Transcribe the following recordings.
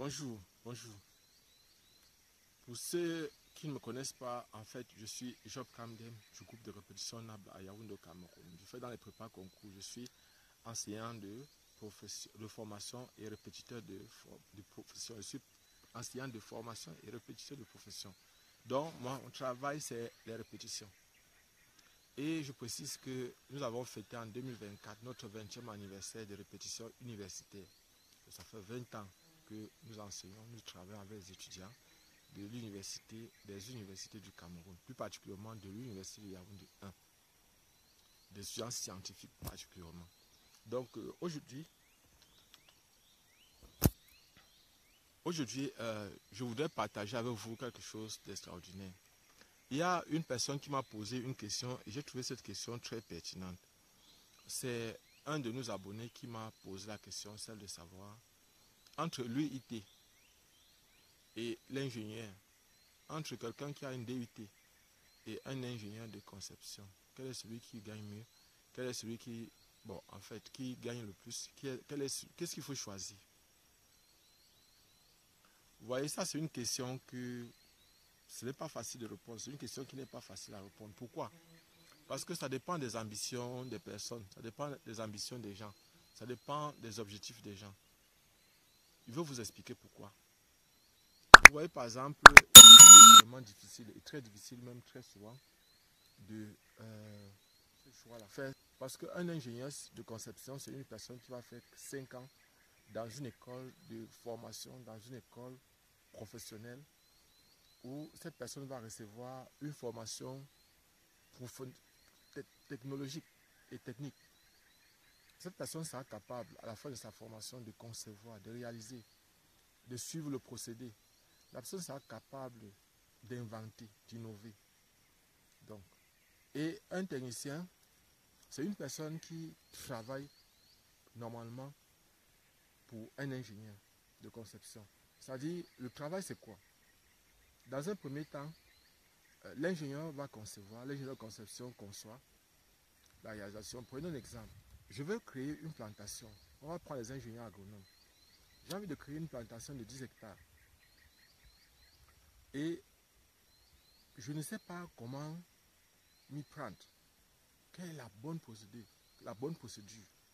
Bonjour, bonjour. Pour ceux qui ne me connaissent pas, en fait, je suis Job Kamdem du groupe de répétition NAB à Yaoundé au Cameroun. Je fais dans les prépas concours. Je suis enseignant de formation et répétiteur de profession. Je suis enseignant de formation et répétiteur de profession. Donc, mon travail, c'est les répétitions. Et je précise que nous avons fêté en 2024 notre 20e anniversaire de répétition universitaire. Ça fait 20 ans que nous enseignons, nous travaillons avec les étudiants de l'université, des universités du Cameroun, plus particulièrement de l'université de Yaoundé 1, des étudiants scientifiques particulièrement. Donc aujourd'hui, je voudrais partager avec vous quelque chose d'extraordinaire. Il y a une personne qui m'a posé une question et j'ai trouvé cette question très pertinente. C'est un de nos abonnés qui m'a posé la question, celle de savoir, entre l'UIT et l'ingénieur, entre quelqu'un qui a une DUT et un ingénieur de conception, quel est celui qui gagne mieux? Quel est celui qui, qui gagne le plus? Qu'est-ce qu'il faut choisir? Vous voyez, ça c'est une question que ce n'est pas facile de répondre. C'est une question qui n'est pas facile à répondre. Pourquoi? Parce que ça dépend des ambitions des personnes, ça dépend des ambitions des gens, ça dépend des objectifs des gens. Je vais vous expliquer pourquoi. Vous voyez par exemple, c'est vraiment difficile et très difficile même très souvent de faire. Parce qu'un ingénieur de conception, c'est une personne qui va faire 5 ans dans une école de formation, dans une école professionnelle, où cette personne va recevoir une formation technologique et technique. Cette personne sera capable, à la fin de sa formation, de concevoir, de réaliser, de suivre le procédé. La personne sera capable d'inventer, d'innover. Donc, et un technicien, c'est une personne qui travaille normalement pour un ingénieur de conception. C'est-à-dire, le travail, c'est quoi? Dans un premier temps, l'ingénieur va concevoir, l'ingénieur de conception conçoit la réalisation. Prenons un exemple. Je veux créer une plantation. On va prendre les ingénieurs agronomes. J'ai envie de créer une plantation de 10 hectares. Et je ne sais pas comment m'y prendre. Quelle est la bonne procédure,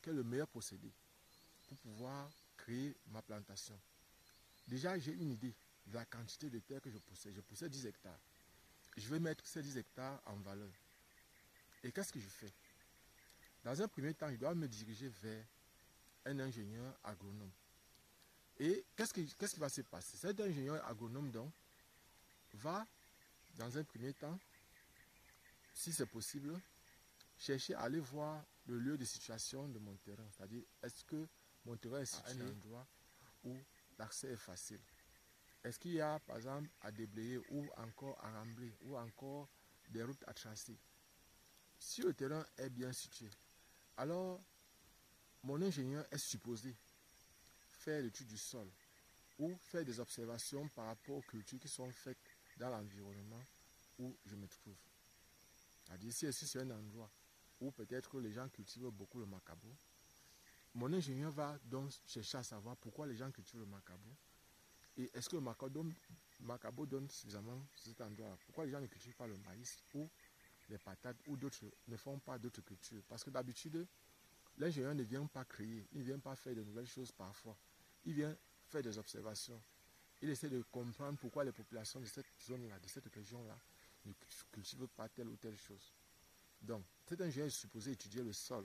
quel est le meilleur procédé pour pouvoir créer ma plantation. Déjà, j'ai une idée de la quantité de terre que je possède. Je possède 10 hectares. Je vais mettre ces 10 hectares en valeur. Et qu'est-ce que je fais? Dans un premier temps, je dois me diriger vers un ingénieur agronome. Et qu'est-ce qui va se passer? Cet ingénieur agronome, donc, va, dans un premier temps, si c'est possible, chercher à aller voir le lieu de situation de mon terrain. C'est-à-dire, est-ce que mon terrain est situé à un endroit où l'accès est facile? Est-ce qu'il y a, par exemple, à déblayer ou encore à rembler ou encore des routes à tracer? Si le terrain est bien situé, alors mon ingénieur est supposé faire l'étude du sol ou faire des observations par rapport aux cultures qui sont faites dans l'environnement où je me trouve. C'est-à-dire, si je suis sur un endroit où peut-être les gens cultivent beaucoup le macabo, mon ingénieur va donc chercher à savoir pourquoi les gens cultivent le macabo et est-ce que le macabo donne suffisamment sur cet endroit-là. Pourquoi les gens ne cultivent pas le maïs ou les patates ou d'autres ne font pas d'autres cultures. Parce que d'habitude, l'ingénieur ne vient pas créer, il ne vient pas faire de nouvelles choses parfois. Il vient faire des observations. Il essaie de comprendre pourquoi les populations de cette zone-là, de cette région-là, ne cultivent pas telle ou telle chose. Donc, cet ingénieur est supposé étudier le sol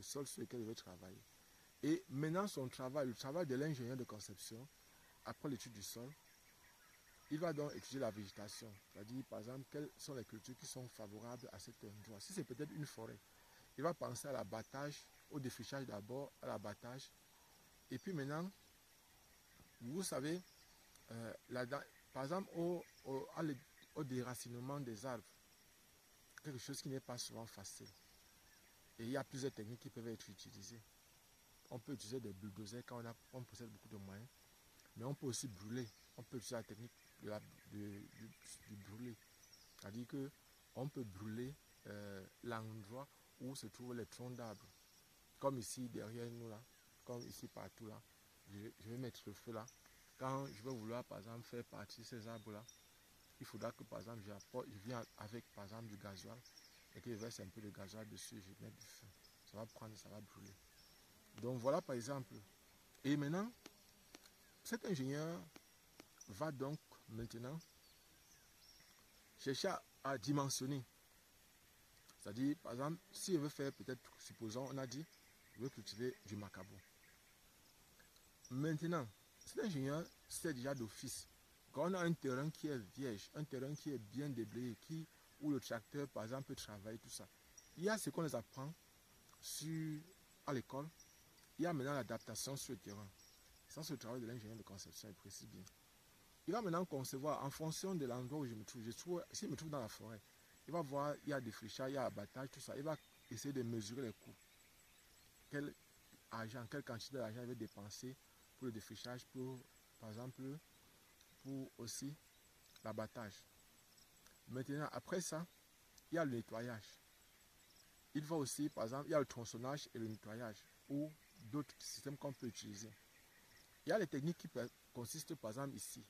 sur lequel il veut travailler. Et maintenant, son travail, le travail de l'ingénieur de conception, après l'étude du sol, il va donc étudier la végétation. C'est-à-dire, par exemple, quelles sont les cultures qui sont favorables à cet endroit. Si c'est peut-être une forêt, il va penser à l'abattage, au défrichage d'abord, à l'abattage. Et puis maintenant, vous savez, par exemple, au déracinement des arbres, quelque chose qui n'est pas souvent facile. Et il y a plusieurs techniques qui peuvent être utilisées. On peut utiliser des bulldozers quand on possède beaucoup de moyens, mais on peut aussi brûler. On peut utiliser la technique du brûler. C'est-à-dire qu'on peut brûler l'endroit où se trouvent les troncs d'arbres. Comme ici, derrière nous, là, comme ici, partout, là. Je vais mettre le feu là. quand je vais vouloir, par exemple, faire partir ces arbres-là, il faudra que, par exemple, je viens avec, par exemple, du gasoil et que je verse un peu de gasoil dessus, je mets du feu. Ça va prendre, ça va brûler. Donc voilà, par exemple. Et maintenant, cet ingénieur va donc maintenant chercher à dimensionner. C'est-à-dire, par exemple, si je veux faire peut-être, supposons, on a dit, je veux cultiver du macabo. Maintenant, cet ingénieur sait déjà d'office, quand on a un terrain qui est vierge, un terrain qui est bien déblayé, où le tracteur, par exemple, peut travailler, tout ça. Il y a ce qu'on les apprend à l'école. Il y a maintenant l'adaptation sur le terrain. Ça, c'est le travail de l'ingénieur de conception, il précise bien. Il va maintenant concevoir en fonction de l'endroit où je me trouve. S'il me trouve dans la forêt, il va voir, il y a des frichages, il y a abattage, tout ça. Il va essayer de mesurer les coûts. Quelle quantité d'argent il va dépenser pour le défrichage, par exemple, pour aussi l'abattage. Maintenant, après ça, il y a le nettoyage. Il va aussi, par exemple, il y a le tronçonnage et le nettoyage, ou d'autres systèmes qu'on peut utiliser. Il y a les techniques qui consistent, par exemple, ici,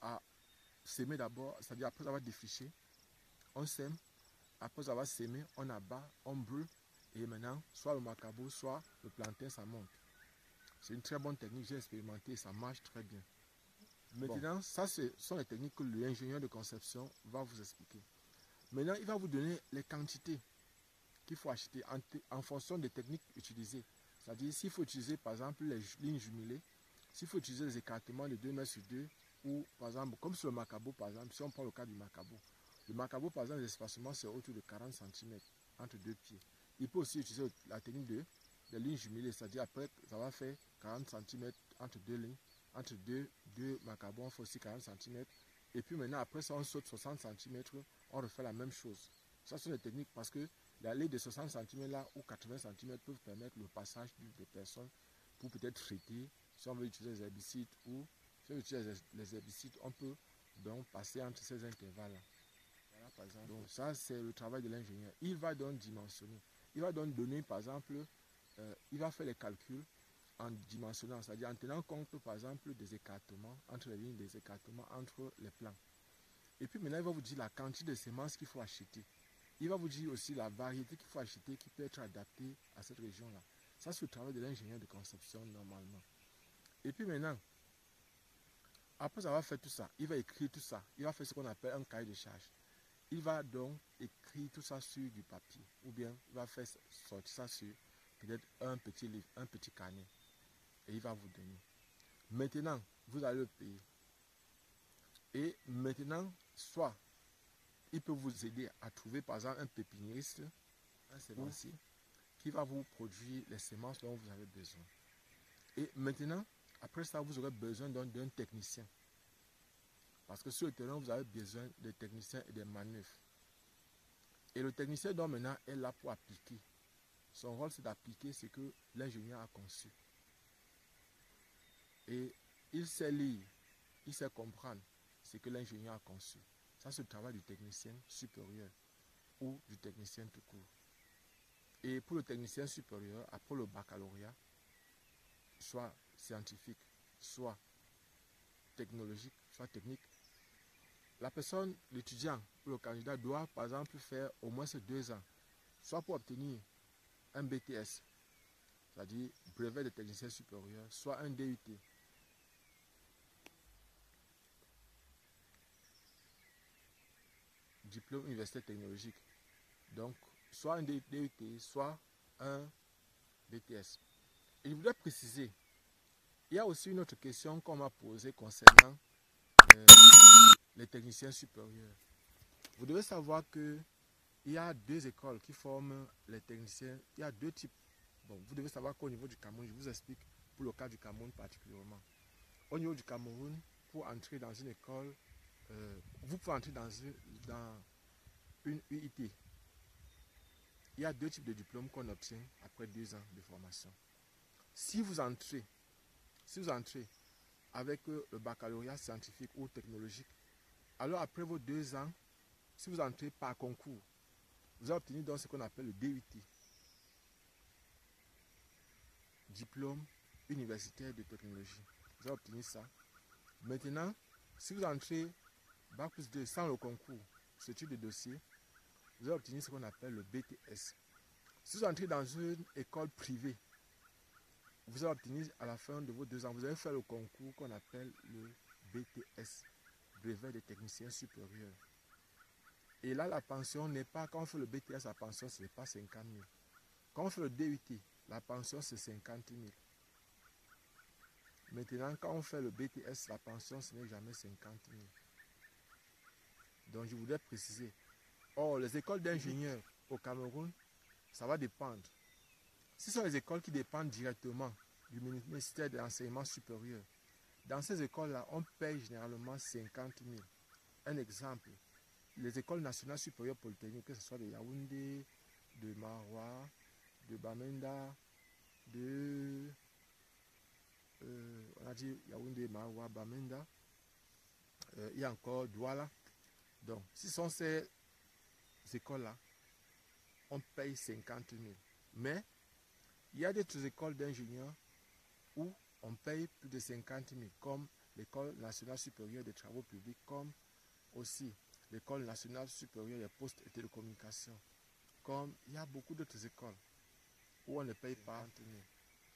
à s'aimer d'abord, c'est-à-dire après avoir défriché, on sème, après avoir sémé, on abat, on brûle, et maintenant, soit le macabo, soit le plantain, ça monte. C'est une très bonne technique, j'ai expérimenté, ça marche très bien. Maintenant, ça, ce sont les techniques que l'ingénieur de conception va vous expliquer. Maintenant, il va vous donner les quantités qu'il faut acheter en fonction des techniques utilisées. C'est-à-dire, s'il faut utiliser, par exemple, les lignes jumelées, s'il faut utiliser les écartements de 2 mètres sur 2, ou, par exemple, comme sur le macabo, par exemple, si on prend le cas du macabo. Le macabo, par exemple, l'espacement, c'est autour de 40 cm entre deux pieds. Il peut aussi utiliser la technique de lignes jumelées, c'est-à-dire après, ça va faire 40 cm entre deux lignes. Entre deux macabos, on fait aussi 40 cm. Et puis maintenant, après ça, on saute 60 cm, on refait la même chose. Ça, sont des techniques parce que la ligne de 60 cm là ou 80 cm peuvent permettre le passage des personnes pour peut-être traiter. Si on veut utiliser les herbicides ou si on veut utiliser les herbicides, on peut donc passer entre ces intervalles-là. Voilà, par exemple. Donc ça, c'est le travail de l'ingénieur. Il va donc dimensionner. Il va donc donner, par exemple, il va faire les calculs en dimensionnant, c'est-à-dire en tenant compte, par exemple, des écartements, entre les lignes, des écartements entre les plans. Et puis maintenant, il va vous dire la quantité de semences qu'il faut acheter. Il va vous dire aussi la variété qu'il faut acheter qui peut être adaptée à cette région-là. Ça, c'est le travail de l'ingénieur de conception normalement. Et puis maintenant, après avoir fait tout ça, il va écrire tout ça. Il va faire ce qu'on appelle un cahier de charge. Il va donc écrire tout ça sur du papier. Ou bien, il va faire sortir ça sur peut-être un petit livre, un petit carnet. Et il va vous donner. Maintenant, vous allez le payer. Et maintenant, soit il peut vous aider à trouver par exemple un pépiniériste, un semencier, qui va vous produire les semences dont vous avez besoin. Et maintenant, après ça, vous aurez besoin d'un technicien. Parce que sur le terrain, vous avez besoin de techniciens et des manœuvres. Et le technicien donc maintenant est là pour appliquer. Son rôle, c'est d'appliquer ce que l'ingénieur a conçu. Et il sait lire, il sait comprendre ce que l'ingénieur a conçu. Ça, c'est le travail du technicien supérieur ou du technicien tout court. Et pour le technicien supérieur, après le baccalauréat, soit scientifique, soit technologique, soit technique, la personne, l'étudiant ou le candidat doit par exemple faire au moins ces 2 ans, soit pour obtenir un BTS, c'est-à-dire brevet de technicien supérieur, soit un DUT. Diplôme universitaire technologique. Donc, soit un DUT, soit un BTS. Et je voudrais préciser, il y a aussi une autre question qu'on m'a posée concernant les techniciens supérieurs. Vous devez savoir qu'il y a 2 écoles qui forment les techniciens. Il y a 2 types. Bon, vous devez savoir qu'au niveau du Cameroun, je vous explique pour le cas du Cameroun particulièrement. Au niveau du Cameroun, pour entrer dans une école, vous pouvez entrer dans une UIT. Il y a 2 types de diplômes qu'on obtient après 2 ans de formation. Si vous entrez avec le baccalauréat scientifique ou technologique, alors après vos 2 ans, si vous entrez par concours, vous allez obtenir donc ce qu'on appelle le DUT, diplôme universitaire de technologie. Vous allez obtenir ça. Maintenant, si vous entrez Bac plus 2 sans le concours, ce type de dossier, vous allez obtenir ce qu'on appelle le BTS. Si vous entrez dans une école privée, vous allez obtenir à la fin de vos 2 ans, vous allez faire le concours qu'on appelle le BTS, brevet des techniciens supérieurs. Et là, la pension n'est pas, quand on fait le BTS, la pension, ce n'est pas 50 000. Quand on fait le DUT, la pension, c'est 50 000. Maintenant, quand on fait le BTS, la pension, ce n'est jamais 50 000. Donc, je voudrais préciser. Or, les écoles d'ingénieurs au Cameroun, ça va dépendre. Si ce sont les écoles qui dépendent directement du ministère de l'enseignement supérieur, dans ces écoles-là, on paye généralement 50 000. Un exemple, les écoles nationales supérieures polytechniques, que ce soit de Yaoundé, de Maroua, de Bamenda, on a dit Yaoundé, Maroua, Bamenda, il y a encore Douala. Donc, si ce sont ces écoles-là, on paye 50 000. Mais, il y a d'autres écoles d'ingénieurs où on paye plus de 50 000, comme l'École nationale supérieure des travaux publics, comme aussi l'École nationale supérieure des postes et télécommunications. Comme il y a beaucoup d'autres écoles où on ne paye pas 50 000.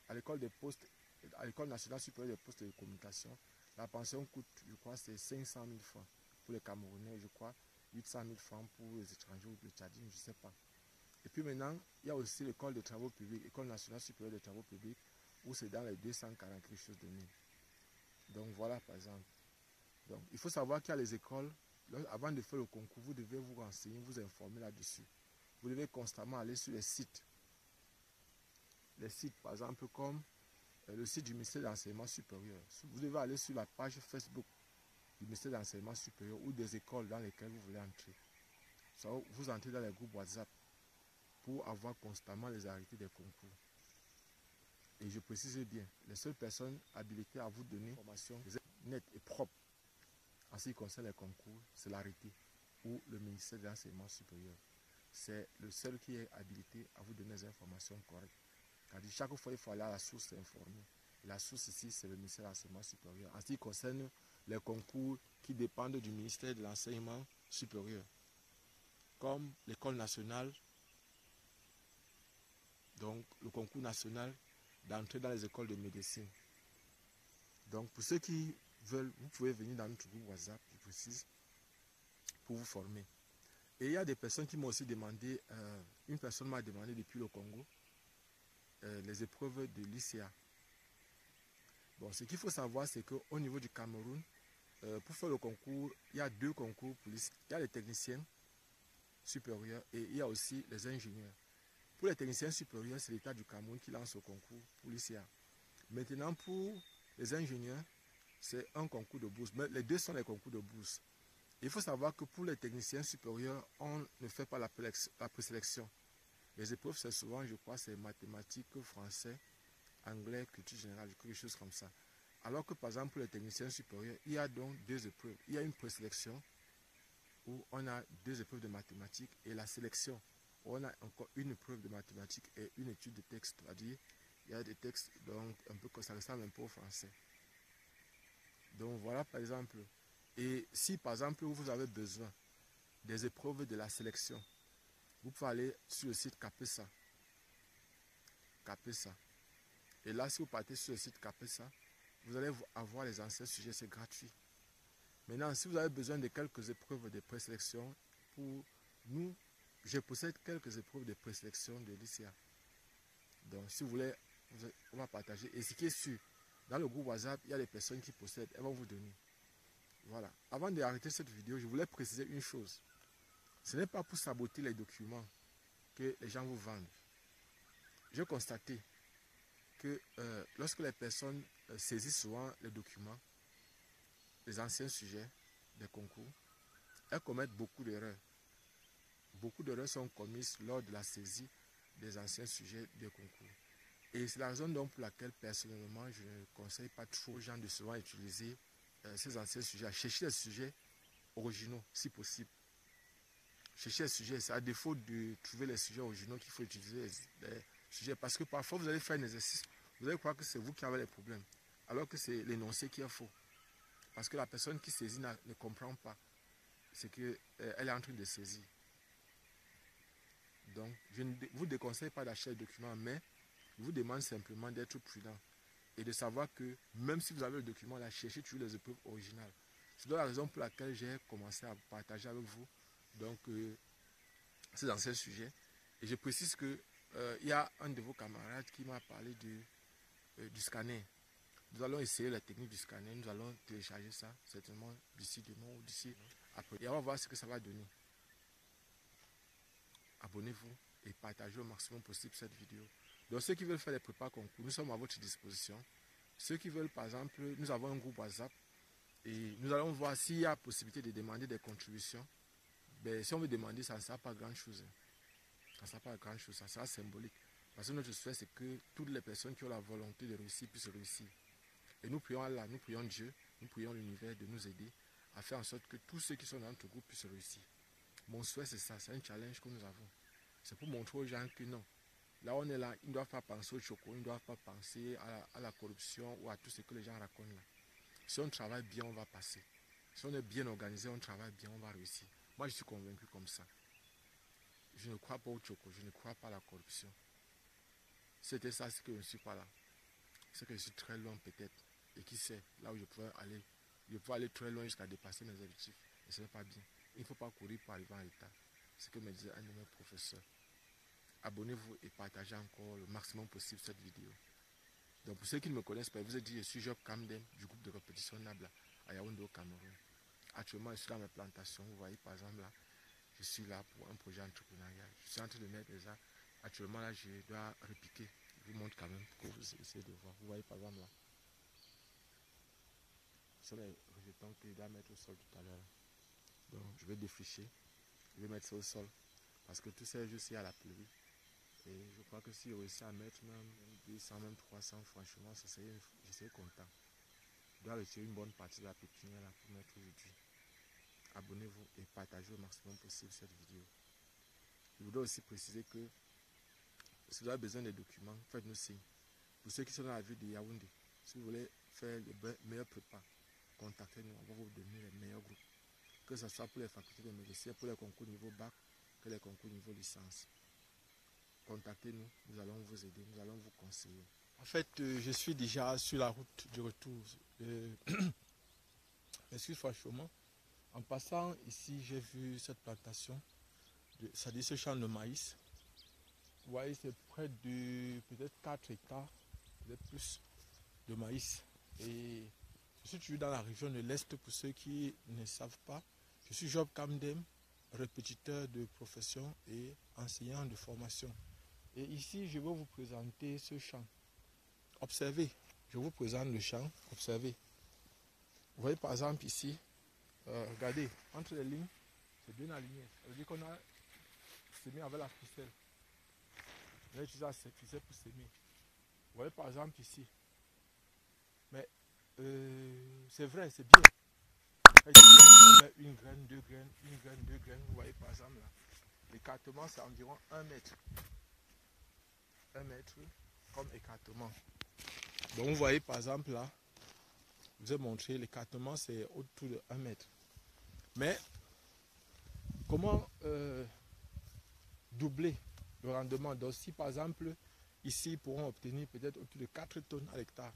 À l'école des postes, à l'École nationale supérieure des postes et télécommunications, la pension coûte, je crois, c'est 500 000 francs pour les Camerounais, je crois, 800 000 francs pour les étrangers ou les Tchadiens, je ne sais pas. Et puis maintenant, il y a aussi l'école des travaux publics, l'École nationale supérieure des travaux publics, où c'est dans les 240 quelque chose de 1000. Donc voilà, par exemple. Donc, il faut savoir qu'il y a les écoles, avant de faire le concours, vous devez vous renseigner, vous informer là-dessus. Vous devez constamment aller sur les sites. Les sites, par exemple, comme le site du ministère de l'enseignement supérieur. Vous devez aller sur la page Facebook du ministère de l'enseignement supérieur ou des écoles dans lesquelles vous voulez entrer. Soit vous entrez dans les groupes WhatsApp pour avoir constamment les arrêtés des concours. Et je précise bien, les seules personnes habilitées à vous donner une information nette et propre en ce qui concerne les concours, c'est l'arrêté ou le ministère de l'enseignement supérieur. C'est le seul qui est habilité à vous donner des informations correctes. Car chaque fois, il faut aller à la source s'informer. La source ici, c'est le ministère de l'enseignement supérieur. En ce qui concerne les concours qui dépendent du ministère de l'enseignement supérieur, comme l'école nationale, donc le concours national d'entrer dans les écoles de médecine. Donc pour ceux qui veulent, vous pouvez venir dans notre groupe WhatsApp, je précise, pour vous former. Et il y a des personnes qui m'ont aussi demandé, une personne m'a demandé depuis le Congo, les épreuves de l'ICA. Bon, ce qu'il faut savoir, c'est qu'au niveau du Cameroun, pour faire le concours, il y a 2 concours pour l'ICA. Il y a les techniciens supérieurs et il y a aussi les ingénieurs. Pour les techniciens supérieurs, c'est l'État du Cameroun qui lance le concours pour l'ICA. Maintenant, pour les ingénieurs, c'est un concours de bourse. Mais les deux sont les concours de bourse. Il faut savoir que pour les techniciens supérieurs, on ne fait pas la présélection. Les épreuves, c'est souvent, je crois, c'est mathématiques, français, anglais, culture générale, quelque chose comme ça. Alors que, par exemple, pour les techniciens supérieurs, il y a donc 2 épreuves. Il y a une présélection où on a 2 épreuves de mathématiques et la sélection où on a encore une épreuve de mathématiques et une étude de texte. C'est-à-dire, il y a des textes, donc un peu que ça ressemble un peu au français. Donc voilà, par exemple. Et si, par exemple, vous avez besoin des épreuves de la sélection, vous pouvez aller sur le site Capesa. Capesa. Et là, si vous partez sur le site Capesa, vous allez avoir les anciens sujets, c'est gratuit. Maintenant, si vous avez besoin de quelques épreuves de présélection, pour nous, je possède quelques épreuves de présélection de l'ICA. Donc, si vous voulez, on va partager. Et ce qui est sûr, dans le groupe WhatsApp, il y a des personnes qui possèdent, elles vont vous donner. Voilà. Avant d'arrêter cette vidéo, je voulais préciser une chose. Ce n'est pas pour saboter les documents que les gens vous vendent. J'ai constaté que lorsque les personnes saisissent souvent les documents, les anciens sujets des concours, elles commettent beaucoup d'erreurs. Beaucoup d'erreurs sont commises lors de la saisie des anciens sujets des concours. Et c'est la raison donc pour laquelle, personnellement, je ne conseille pas trop aux gens de souvent utiliser ces anciens sujets, à chercher les sujets originaux, si possible. Chercher les sujets, c'est à défaut de trouver les sujets originaux qu'il faut utiliser les sujets. Parce que parfois, vous allez faire un exercice, vous allez croire que c'est vous qui avez les problèmes, alors que c'est l'énoncé qui est faux. Parce que la personne qui saisit ne comprend pas ce qu'elle est en train de saisir. Donc, je ne vous déconseille pas d'acheter le document, mais je vous demande simplement d'être prudent et de savoir que même si vous avez le document, là, cherchez toujours les épreuves originales. C'est la raison pour laquelle j'ai commencé à partager avec vous donc c'est dans ce sujet. Et je précise que il y a un de vos camarades qui m'a parlé du scanner. Nous allons essayer la technique du scanner. Nous allons télécharger ça certainement d'ici demain ou d'ici après. Et on va voir ce que ça va donner. Abonnez-vous et partagez au maximum possible cette vidéo. Donc ceux qui veulent faire les prépas concours, nous sommes à votre disposition. Ceux qui veulent, par exemple, nous avons un groupe WhatsApp et nous allons voir s'il y a possibilité de demander des contributions. Ben, si on veut demander, ça ne sera pas grand-chose. Ça ne sera pas grand-chose, ça sera symbolique. Parce que notre souhait, c'est que toutes les personnes qui ont la volonté de réussir puissent réussir. Et nous prions Allah, nous prions Dieu, nous prions l'univers de nous aider à faire en sorte que tous ceux qui sont dans notre groupe puissent réussir. Mon souhait, c'est ça, c'est un challenge que nous avons. C'est pour montrer aux gens que non. Là, on est là, ils ne doivent pas penser au choco, ils ne doivent pas penser à la corruption ou à tout ce que les gens racontent là. Si on travaille bien, on va passer. Si on est bien organisé, on travaille bien, on va réussir. Moi, je suis convaincu comme ça. Je ne crois pas au choco, je ne crois pas à la corruption. C'était ça, c'est que je ne suis pas là. C'est que je suis très loin peut-être. Et qui sait, là où je peux aller très loin jusqu'à dépasser mes objectifs. Et ce n'est pas bien. Il ne faut pas courir pour arriver en retard. C'est ce que me disait un de mes professeurs. Abonnez-vous et partagez encore le maximum possible cette vidéo. Donc pour ceux qui ne me connaissent pas, je vous ai dit, je suis Job Kamdem du groupe de répétition Nabla à Yaoundé au Cameroun. Actuellement, je suis dans mes plantations. Vous voyez par exemple là, je suis là pour un projet entrepreneurial. Je suis en train de mettre des arbres. Actuellement là, je dois repiquer. Je vous montre quand même pour que vous essayez de voir. Vous voyez par exemple là. Ce sont les rejetons que je dois mettre au sol tout à l'heure. Donc je vais défricher. Je vais mettre ça au sol. Parce que tout ça juste il y a la pluie. Et je crois que si je réussis à mettre même 200, même 300, franchement, je serais content. Je dois retirer une bonne partie de la pépinière là pour mettre aujourd'hui. Abonnez-vous et partagez au maximum possible cette vidéo. Je voudrais aussi préciser que si vous avez besoin des documents, faites-nous signe. Pour ceux qui sont dans la ville de Yaoundé, si vous voulez faire les meilleurs prépas, contactez-nous, on va vous donner les meilleurs groupes. Que ce soit pour les facultés de médecine, pour les concours niveau bac, que les concours niveau licence. Contactez-nous, nous allons vous aider, nous allons vous conseiller. En fait, je suis déjà sur la route du retour. Excuse franchement. En passant ici, j'ai vu cette plantation, c'est-à-dire ce champ de maïs. Vous voyez, c'est près de peut-être 4 hectares, peut-être plus, de maïs. Et je suis toujours dans la région de l'Est pour ceux qui ne savent pas. Je suis Job Kamdem, répétiteur de profession et enseignant de formation. Et ici, je vais vous présenter ce champ. Observez, je vous présente le champ, observez. Vous voyez par exemple ici, regardez, entre les lignes, c'est bien aligné. Ça veut dire qu'on a semé avec la ficelle. On a utilisé la ficelle pour semer. Vous voyez par exemple ici. Mais c'est vrai, c'est bien. On met une graine, deux graines, une graine, deux graines. Vous voyez par exemple là. L'écartement, c'est environ 1 mètre. 1 mètre comme écartement. Donc vous voyez par exemple là, je vous ai montré l'écartement, c'est autour de 1 mètre. Mais comment doubler le rendement? Donc si par exemple ici ils pourront obtenir peut-être autour de 4 tonnes à l'hectare,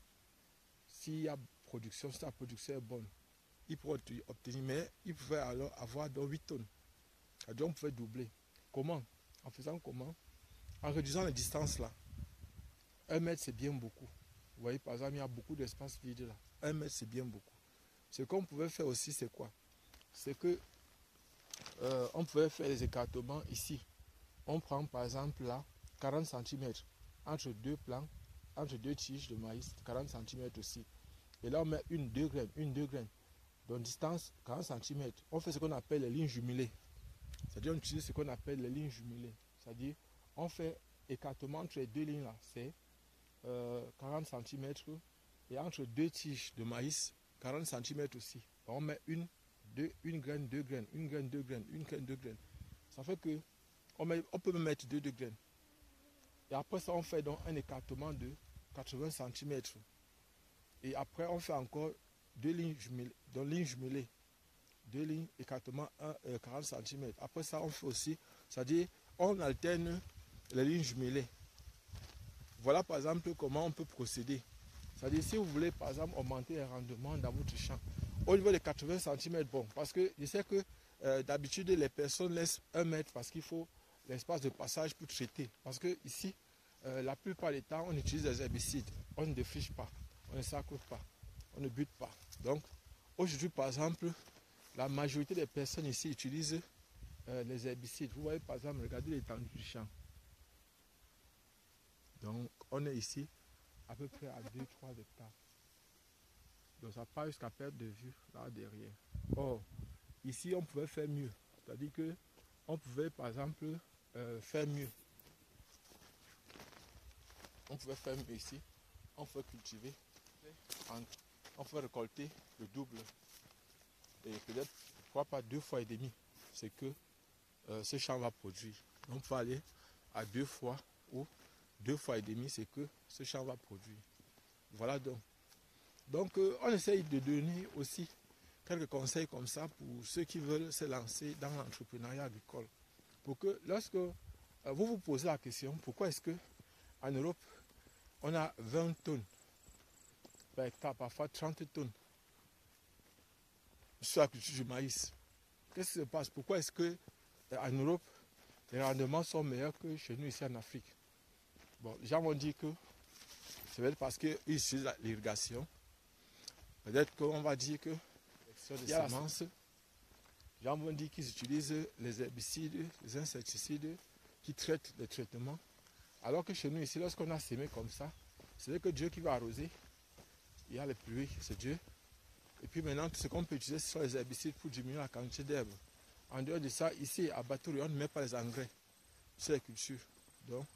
s'il y a production, si la production est bonne, ils pourront obtenir, mais ils pouvaient alors avoir donc 8 tonnes. Donc on pouvait doubler. Comment? En faisant comment? En réduisant les distances là. 1 mètre c'est bien beaucoup. Vous voyez par exemple il y a beaucoup d'espace vide là. 1 mètre c'est bien beaucoup. Ce qu'on pouvait faire aussi c'est quoi? C'est que on pouvait faire les écartements ici. On prend par exemple là 40 cm entre deux plants, entre deux tiges de maïs, 40 cm aussi. Et là on met une, deux graines. Donc distance 40 cm. On fait ce qu'on appelle les lignes jumelées. C'est-à-dire on utilise ce qu'on appelle les lignes jumelées. C'est-à-dire on fait écartement entre les deux lignes là, c'est 40 cm et entre deux tiges de maïs, 40 cm aussi. On met une graine, deux graines, une graine, deux graines, une graine, deux graines. Ça fait que on peut mettre deux graines. Et après ça, on fait donc un écartement de 80 cm. Et après, on fait encore deux lignes jumelées, donc lignes jumelées, deux lignes écartement 40 cm. Après ça, on fait aussi, c'est-à-dire on alterne les lignes jumelées. Voilà par exemple comment on peut procéder. C'est-à-dire si vous voulez par exemple augmenter les rendements dans votre champ, au niveau des 80 cm, bon, parce que je sais que d'habitude les personnes laissent 1 mètre parce qu'il faut l'espace de passage pour traiter. Parce que ici, la plupart du temps, on utilise des herbicides. On ne défriche pas, on ne sacre pas, on ne bute pas. Donc aujourd'hui par exemple, la majorité des personnes ici utilisent les herbicides. Vous voyez par exemple, regardez l'étendue du champ. Donc on est ici à peu près à 2-3 hectares. Donc ça part jusqu'à perte de vue là derrière. Or, ici on pouvait faire mieux. C'est-à-dire que on pouvait par exemple faire mieux. On pouvait faire mieux ici. On pouvait cultiver. On pouvait récolter le double. Et peut-être, pourquoi pas 2 fois et demi. C'est que ce champ va produire. On peut aller à 2 fois ou 2 fois et demi, c'est que ce champ va produire. Voilà donc. Donc on essaye de donner aussi quelques conseils comme ça pour ceux qui veulent se lancer dans l'entrepreneuriat agricole. Pour que lorsque vous vous posez la question, pourquoi est-ce que en Europe, on a 20 tonnes par hectare, parfois 30 tonnes sur la culture du maïs? Qu'est-ce qui se passe? Pourquoi est-ce que en Europe, les rendements sont meilleurs que chez nous ici en Afrique? Bon, les gens vont dire que c'est peut-être parce qu'ils utilisent l'irrigation. Peut-être qu'on va dire que il y a la semence. Les gens vont dire qu'ils utilisent les herbicides, les insecticides qui traitent les traitements. Alors que chez nous ici, lorsqu'on a semé comme ça, c'est que Dieu qui va arroser. Il y a les pluies, c'est Dieu. Et puis maintenant, ce qu'on peut utiliser, ce sont les herbicides pour diminuer la quantité d'herbes. En dehors de ça, ici à Batouri, on ne met pas les engrais sur les cultures. Donc,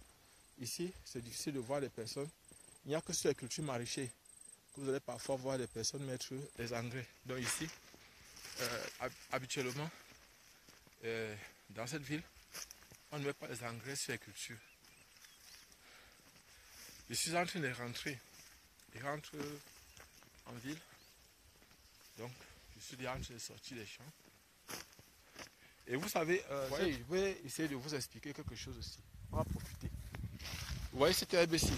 ici, c'est difficile de voir les personnes. Il n'y a que sur les cultures maraîchères que vous allez parfois voir des personnes mettre les engrais. Donc ici, habituellement, dans cette ville, on ne met pas les engrais sur les cultures. Je suis en train de rentrer. Je rentre en ville. Donc, je suis déjà en train de sortir des champs. Et vous savez, je vais essayer de vous expliquer quelque chose aussi. On va profiter. Vous voyez cette herbe ici?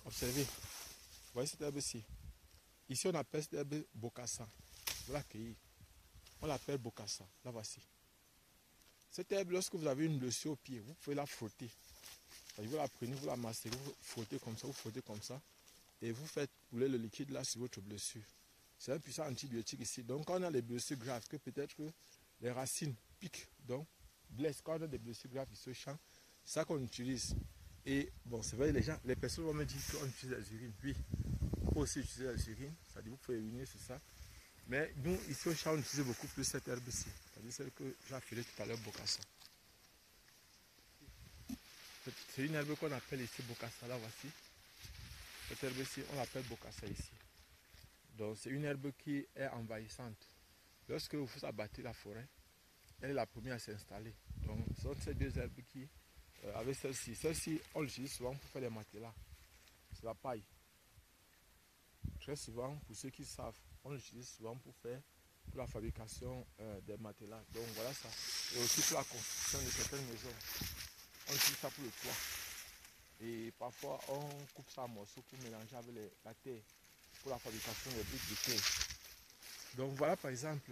Observez. Vous voyez cette herbe ici? Ici, on appelle cette herbe bokassa. Vous la cueillez. On l'appelle bokassa. La voici. Cette herbe, lorsque vous avez une blessure au pied, vous pouvez la frotter. Vous la prenez, vous la macérez, vous frottez comme ça, vous frottez comme ça. Et vous faites couler le liquide là sur votre blessure. C'est un puissant antibiotique ici. Donc, quand on a des blessures graves, que peut-être que les racines piquent, donc blessent. Quand on a des blessures graves ici au champ, c'est ça qu'on utilise. Et bon, c'est vrai, les personnes vont me dire qu'on utilise les urines. Oui, on peut aussi utiliser les urines. C'est-à-dire, vous pouvez uriner sur ça. Mais nous, ici au champ, on utilise beaucoup plus cette herbe ici. C'est-à-dire celle que j'ai affilée tout à l'heure, bokassa. C'est une herbe qu'on appelle ici bokassa. Là, voici. Cette herbe ici, on l'appelle bokassa ici. Donc, c'est une herbe qui est envahissante. Lorsque vous abattez la forêt, elle est la première à s'installer. Donc, ce sont ces deux herbes qui, avec celle-ci. Celle-ci, on l'utilise souvent pour faire les matelas. C'est la paille. Très souvent, pour ceux qui savent, on l'utilise souvent pour la fabrication des matelas. Donc, voilà ça. Et aussi pour la construction de certaines maisons. On utilise ça pour le toit. Et parfois, on coupe ça en morceaux pour mélanger avec la terre, pour la fabrication des briques de terre. Donc voilà par exemple